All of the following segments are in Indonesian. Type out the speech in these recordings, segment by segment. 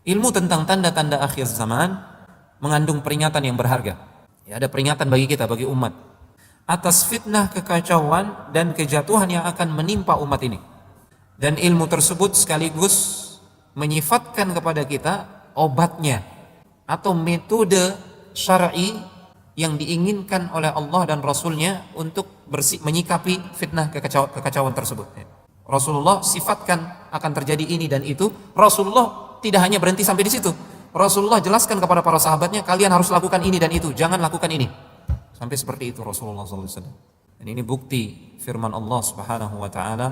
Ilmu tentang tanda-tanda akhir zaman mengandung peringatan yang berharga. Ya, ada peringatan bagi kita, bagi umat, atas fitnah, kekacauan, dan kejatuhan yang akan menimpa umat ini. Dan ilmu tersebut sekaligus menyifatkan kepada kita obatnya atau metode syar'i yang diinginkan oleh Allah dan Rasulnya untuk menyikapi fitnah kekacauan tersebut. Rasulullah sifatkan akan terjadi ini dan itu. Rasulullah tidak hanya berhenti sampai di situ. Rasulullah jelaskan kepada para sahabatnya, kalian harus lakukan ini dan itu, jangan lakukan ini. Sampai seperti itu Rasulullah SAW. Dan ini bukti firman Allah Subhanahu wa taala,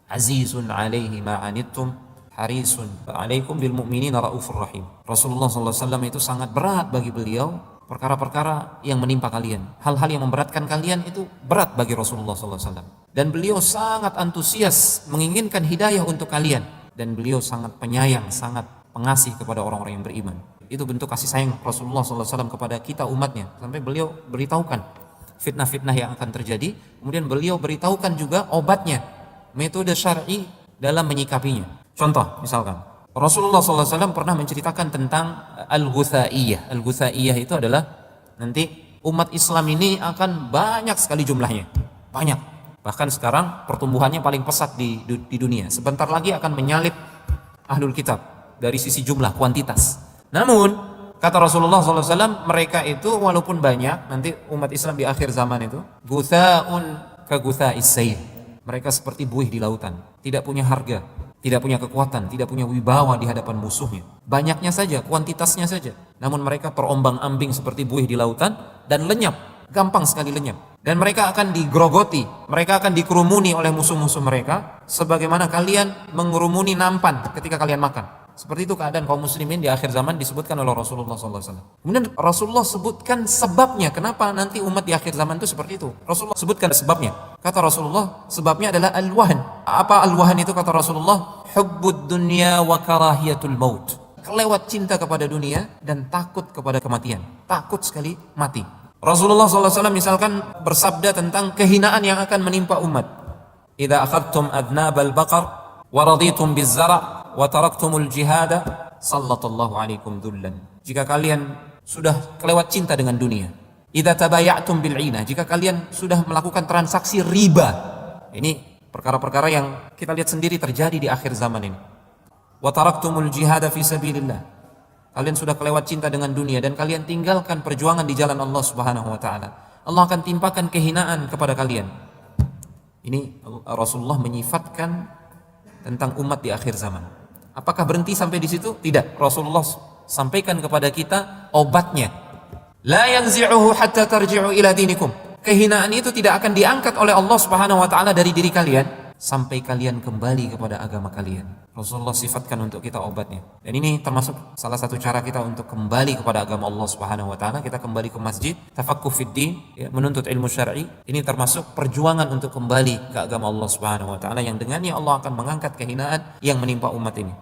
azizun alaihi ma anittum harisun alaikum bil mu'minina raufur rahim. Rasulullah SAW itu sangat berat bagi beliau perkara-perkara yang menimpa kalian. Hal-hal yang memberatkan kalian itu berat bagi Rasulullah SAW. Dan beliau sangat antusias menginginkan hidayah untuk kalian. Dan beliau sangat penyayang, sangat pengasih kepada orang-orang yang beriman. Itu bentuk kasih sayang Rasulullah SAW kepada kita umatnya. Sampai beliau beritahukan fitnah-fitnah yang akan terjadi. Kemudian beliau beritahukan juga obatnya, metode syar'i dalam menyikapinya. Contoh misalkan, Rasulullah SAW pernah menceritakan tentang al-Ghusaiyah. Al-Ghusaiyah itu adalah nanti umat Islam ini akan banyak sekali jumlahnya. Banyak. Bahkan sekarang pertumbuhannya paling pesat di dunia. Sebentar lagi akan menyalip ahlul kitab dari sisi jumlah, kuantitas. Namun kata Rasulullah SAW, mereka itu walaupun banyak, nanti umat Islam di akhir zaman itu gutha'un ka gutha'is sayl. Mereka seperti buih di lautan, tidak punya harga, tidak punya kekuatan, tidak punya wibawa di hadapan musuhnya. Banyaknya saja, kuantitasnya saja, namun mereka terombang-ambing seperti buih di lautan dan lenyap, gampang sekali lenyap. Dan mereka akan digrogoti, mereka akan dikerumuni oleh musuh-musuh mereka sebagaimana kalian mengerumuni nampan ketika kalian makan. Seperti itu keadaan kaum muslimin di akhir zaman disebutkan oleh Rasulullah SAW. Kemudian Rasulullah sebutkan sebabnya kenapa nanti umat di akhir zaman itu seperti itu. Rasulullah sebutkan sebabnya. Kata Rasulullah, sebabnya adalah al-wahn. Apa al-wahn itu kata Rasulullah? Hubbud dunya wa karahiyatul maut. Kelewat cinta kepada dunia dan takut kepada kematian. Takut sekali mati. Rasulullah SAW misalkan bersabda tentang kehinaan yang akan menimpa umat. Idza akhadtum adnabal baqar wa raditum biz-zara' wa taraktumul jihada sallallahu alaikum dhullan. Jika kalian sudah kelewat cinta dengan dunia, idza tabaya'tum bil 'ina, jika kalian sudah melakukan transaksi riba. Ini perkara-perkara yang kita lihat sendiri terjadi di akhir zaman ini. Wa taraktumul jihada fi sabilillah. Kalian sudah kelewat cinta dengan dunia dan kalian tinggalkan perjuangan di jalan Allah Subhanahu wa taala. Allah akan timpakan kehinaan kepada kalian. Ini Rasulullah menyifatkan tentang umat di akhir zaman. Apakah berhenti sampai di situ? Tidak. Rasulullah sampaikan kepada kita obatnya. La yanzi'uhu hatta tarji'u ila dinikum. Kehinaan itu tidak akan diangkat oleh Allah Subhanahu wa taala dari diri kalian sampai kalian kembali kepada agama kalian. Rasulullah sifatkan untuk kita obatnya. Dan ini termasuk salah satu cara kita untuk kembali kepada agama Allah Subhanahu wa taala. Kita kembali ke masjid, tafaqquh fid din, ya, menuntut ilmu syar'i. Ini termasuk perjuangan untuk kembali ke agama Allah Subhanahu wa taala yang dengannya Allah akan mengangkat kehinaan yang menimpa umat ini.